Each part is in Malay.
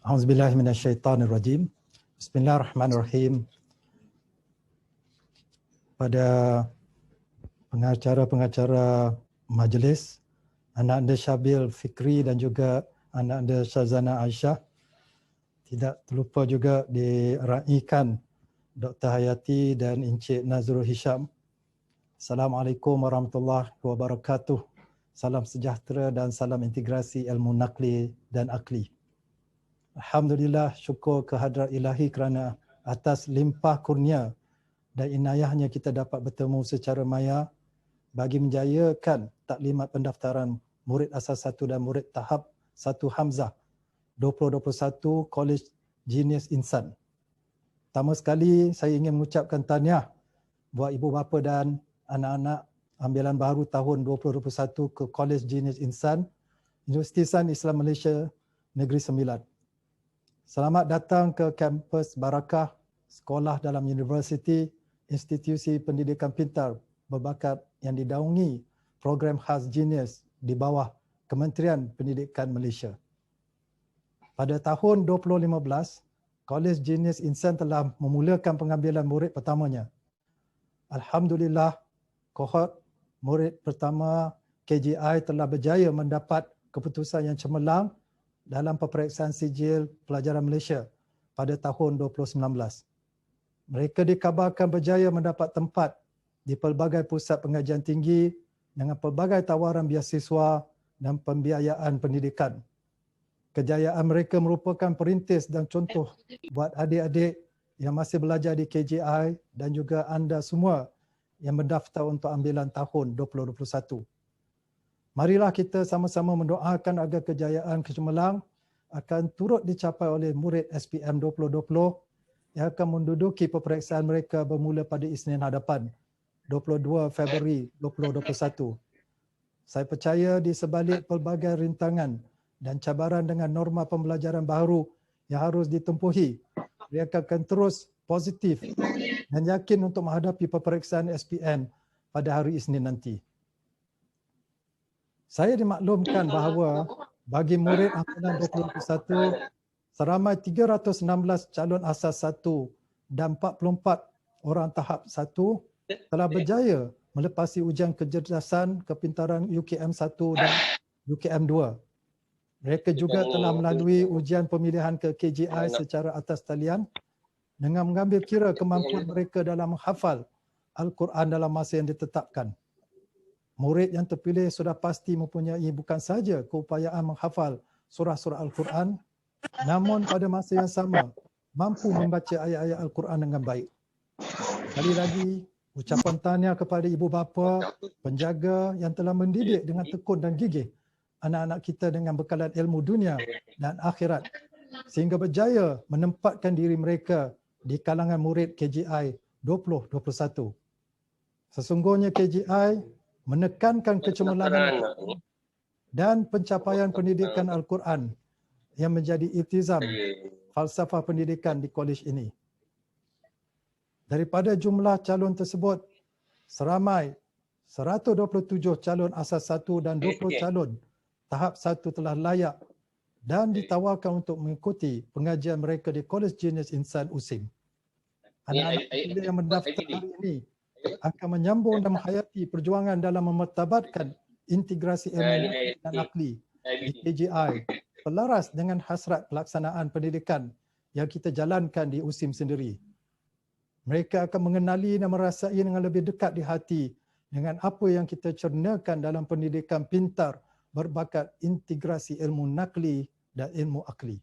A'udzubillahi minasyaitonirrajim. Bismillahirrahmanirrahim. Pada pengacara-pengacara majlis, anak anda Syabil Fikri dan juga anak anda Syazana Aisyah, tidak terlupa juga diraikan Dr. Hayati dan Encik Nazrul Hisham. Assalamualaikum warahmatullahi wabarakatuh. Salam sejahtera dan salam integrasi ilmu nakli dan akli. Alhamdulillah, syukur kehadrat ilahi kerana atas limpah kurnia dan inayahnya kita dapat bertemu secara maya bagi menjayakan taklimat pendaftaran murid asas 1 dan murid tahap 1 Hamzah 2021 College Genius Insan. Pertama sekali saya ingin mengucapkan tahniah buat ibu bapa dan anak-anak ambilan baru tahun 2021 ke College Genius Insan, Universiti Sains Islam Malaysia Negeri Sembilan. Selamat datang ke kampus Barakah, sekolah dalam universiti, institusi pendidikan pintar berbakat yang didaungi program khas Genius di bawah Kementerian Pendidikan Malaysia. Pada tahun 2015, College Genius Insan telah memulakan pengambilan murid pertamanya. Alhamdulillah, kohort murid pertama KGI telah berjaya mendapat keputusan yang cemerlang dalam peperiksaan sijil pelajaran Malaysia pada tahun 2019. Mereka dikabarkan berjaya mendapat tempat di pelbagai pusat pengajian tinggi dengan pelbagai tawaran beasiswa dan pembiayaan pendidikan. Kejayaan mereka merupakan perintis dan contoh buat adik-adik yang masih belajar di KGI dan juga anda semua yang mendaftar untuk ambilan tahun 2021. Marilah kita sama-sama mendoakan agar kejayaan kecemerlang akan turut dicapai oleh murid SPM 2020 yang akan menduduki peperiksaan mereka bermula pada Isnin hadapan, 22 Februari 2021. Saya percaya di sebalik pelbagai rintangan dan cabaran dengan norma pembelajaran baru yang harus ditempuhi, mereka akan terus positif dan yakin untuk menghadapi peperiksaan SPM pada hari Isnin nanti. Saya dimaklumkan bahawa bagi murid angkatan 2021, seramai 316 calon asas 1 dan 44 orang tahap 1 telah berjaya melepasi ujian kecerdasan kepintaran UKM 1 dan UKM 2. Mereka juga telah melalui ujian pemilihan ke KGI secara atas talian dengan mengambil kira kemampuan mereka dalam menghafal Al-Quran dalam masa yang ditetapkan. Murid yang terpilih sudah pasti mempunyai bukan sahaja keupayaan menghafal surah-surah Al-Quran, namun pada masa yang sama mampu membaca ayat-ayat Al-Quran dengan baik. Sekali lagi, ucapan tahniah kepada ibu bapa, penjaga yang telah mendidik dengan tekun dan gigih anak-anak kita dengan bekalan ilmu dunia dan akhirat sehingga berjaya menempatkan diri mereka di kalangan murid KGI 2021. Sesungguhnya KGI menekankan kecemerlangan dan pencapaian pendidikan Al-Quran yang menjadi iltizam falsafah pendidikan di kolej ini. Daripada jumlah calon tersebut, seramai 127 calon asas 1 dan 20 calon tahap 1 telah layak dan ditawarkan untuk mengikuti pengajian mereka di College Genius Insan USIM. Anak-anak yang mendaftar hari ini akan menyambung dan menghayati perjuangan dalam memertabatkan integrasi ilmu dan akli di KGI selaras dengan hasrat pelaksanaan pendidikan yang kita jalankan di USIM sendiri. Mereka akan mengenali dan merasai dengan lebih dekat di hati dengan apa yang kita cernakan dalam pendidikan pintar berbakat integrasi ilmu nakli dan ilmu akli.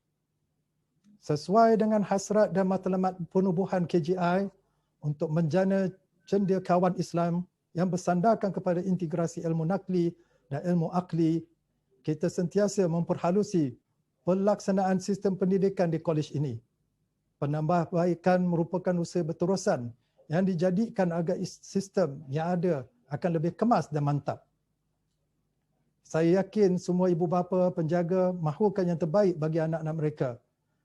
Sesuai dengan hasrat dan matlamat penubuhan KGI untuk menjana cendekiawan Islam yang bersandarkan kepada integrasi ilmu nakli dan ilmu akli, kita sentiasa memperhalusi pelaksanaan sistem pendidikan di kolej ini. Penambahbaikan merupakan usaha berterusan yang dijadikan agar sistem yang ada akan lebih kemas dan mantap. Saya yakin semua ibu bapa, penjaga mahukan yang terbaik bagi anak-anak mereka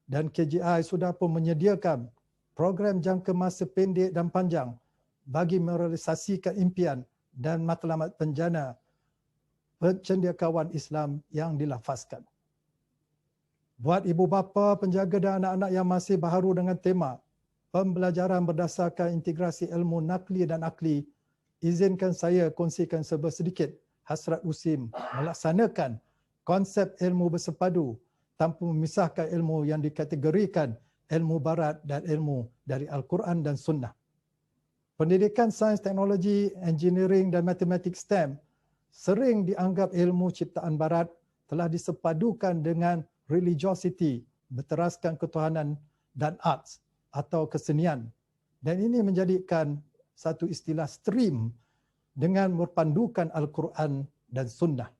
dan KGI sudah pun menyediakan program jangka masa pendek dan panjang bagi merealisasikan impian dan matlamat penjana pencendekiawan Islam yang dilafazkan. Buat ibu bapa, penjaga dan anak-anak yang masih baharu dengan tema pembelajaran berdasarkan integrasi ilmu nakli dan akli, izinkan saya kongsikan sedikit hasrat USIM melaksanakan konsep ilmu bersepadu tanpa memisahkan ilmu yang dikategorikan ilmu barat dan ilmu dari Al-Quran dan Sunnah. Pendidikan sains, teknologi, engineering dan matematik STEM sering dianggap ilmu ciptaan barat telah disepadukan dengan religiosity, berteraskan ketuhanan, dan arts atau kesenian. Dan ini menjadikan satu istilah stream dengan berpandukan Al-Quran dan Sunnah.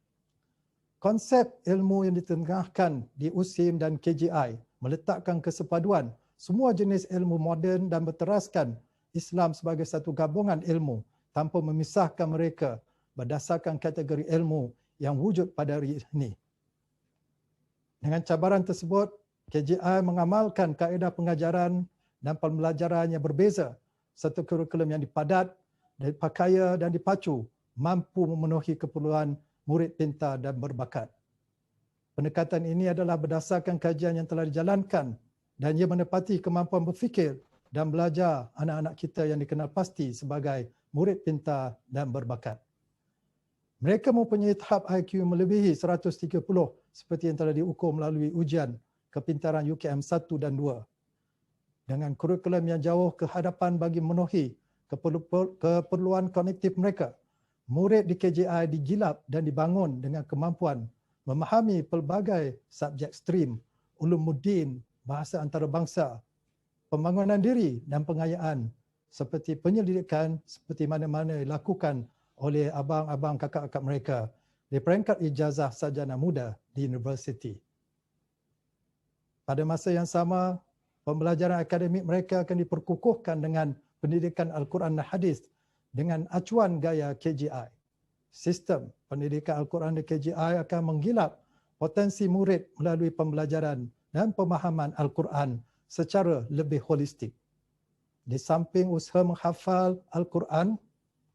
Konsep ilmu yang ditengahkan di USIM dan KJI meletakkan kesepaduan semua jenis ilmu moden dan berteraskan Islam sebagai satu gabungan ilmu tanpa memisahkan mereka berdasarkan kategori ilmu yang wujud pada hari ini. Dengan cabaran tersebut, KJI mengamalkan kaedah pengajaran dan pembelajaran yang berbeza, satu kurikulum yang dipadat, dipakaya dan dipacu, mampu memenuhi keperluan murid pintar dan berbakat. Pendekatan ini adalah berdasarkan kajian yang telah dijalankan dan ia menepati kemampuan berfikir dan belajar anak-anak kita yang dikenal pasti sebagai murid pintar dan berbakat. Mereka mempunyai tahap IQ melebihi 130 seperti yang telah diukur melalui ujian kepintaran UKM 1 dan 2. Dengan kurikulum yang jauh ke hadapan bagi memenuhi keperluan kognitif mereka, murid di KJI digilap dan dibangun dengan kemampuan memahami pelbagai subjek stream, ulumuddin, bahasa antarabangsa, pembangunan diri dan pengayaan seperti penyelidikan seperti mana-mana dilakukan oleh abang-abang kakak-kakak mereka di peringkat ijazah sarjana muda di universiti. Pada masa yang sama, pembelajaran akademik mereka akan diperkukuhkan dengan pendidikan Al-Quran dan Hadis dengan acuan gaya KJI. Sistem pendidikan Al-Quran dan KJI akan menggilap potensi murid melalui pembelajaran dan pemahaman Al-Quran secara lebih holistik. Di samping usaha menghafal Al-Quran,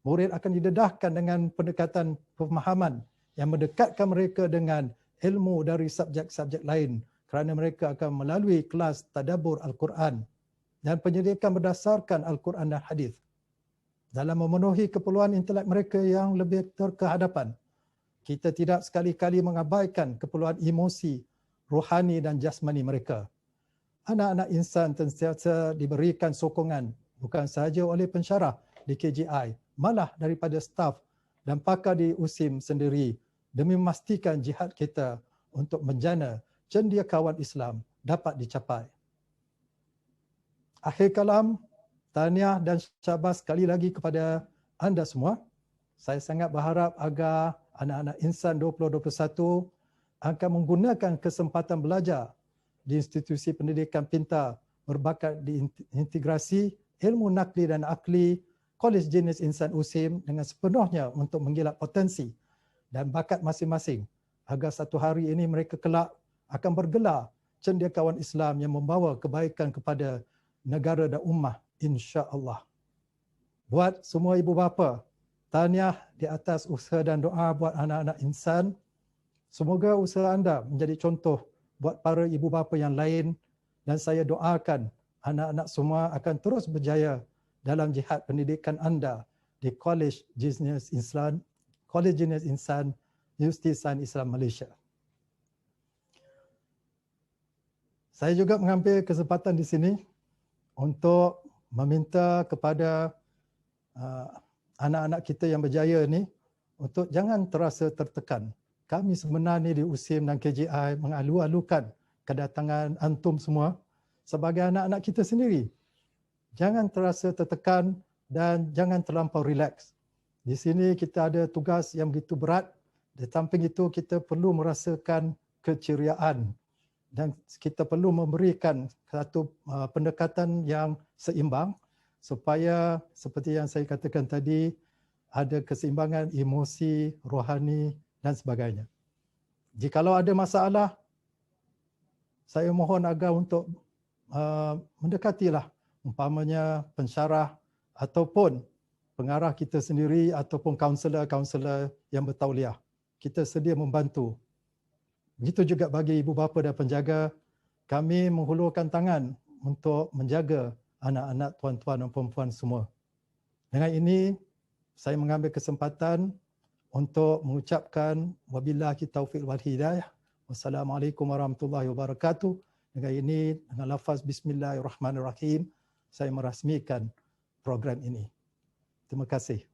murid akan didedahkan dengan pendekatan pemahaman yang mendekatkan mereka dengan ilmu dari subjek-subjek lain kerana mereka akan melalui kelas tadabbur Al-Quran dan penyelidikan berdasarkan Al-Quran dan Hadis. Dalam memenuhi keperluan intelek mereka yang lebih terkehadapan, kita tidak sekali-kali mengabaikan keperluan emosi, rohani dan jasmani mereka. Anak-anak insan sentiasa diberikan sokongan bukan sahaja oleh pensyarah di KJI, malah daripada staf dan pakar di USIM sendiri demi memastikan jihad kita untuk menjana cendekiawan Islam dapat dicapai. Akhir kalam, tahniah dan syabas sekali lagi kepada anda semua. Saya sangat berharap agar anak-anak insan 2021 akan menggunakan kesempatan belajar di institusi pendidikan pintar berbakat di integrasi ilmu nakli dan akli Kolej Jenis Insan USIM dengan sepenuhnya untuk menggilap potensi dan bakat masing-masing agar satu hari ini mereka kelak akan bergelar cendekiawan Islam yang membawa kebaikan kepada negara dan ummah, insya-Allah. Buat semua ibu bapa, tahniah di atas usaha dan doa buat anak-anak insan. Semoga usaha anda menjadi contoh buat para ibu bapa yang lain dan saya doakan anak-anak semua akan terus berjaya dalam jihad pendidikan anda di Kolej Jenis Insan, Kolej Jenis Insan, Universiti Sains Islam Malaysia. Saya juga mengambil kesempatan di sini untuk meminta kepada anak-anak kita yang berjaya ni untuk jangan terasa tertekan. Kami sebenarnya di USIM dan KJI mengalu-alukan kedatangan antum semua sebagai anak-anak kita sendiri. Jangan terasa tertekan dan jangan terlampau rileks. Di sini kita ada tugas yang begitu berat. Di samping itu kita perlu merasakan keceriaan dan kita perlu memberikan satu pendekatan yang seimbang supaya seperti yang saya katakan tadi ada keseimbangan emosi, rohani dan sebagainya. Jikalau ada masalah, saya mohon agar untuk mendekatilah umpamanya pensyarah ataupun pengarah kita sendiri ataupun kaunselor-kaunselor yang bertauliah. Kita sedia membantu. Begitu juga bagi ibu bapa dan penjaga, kami menghulurkan tangan untuk menjaga anak-anak tuan-tuan dan puan-puan semua. Dengan ini, saya mengambil kesempatan untuk mengucapkan wabillahi taufiq wal hidayah. Wassalamualaikum warahmatullahi wabarakatuh. Dengan ini, dengan lafaz Bismillahirrahmanirrahim, saya merasmikan program ini. Terima kasih.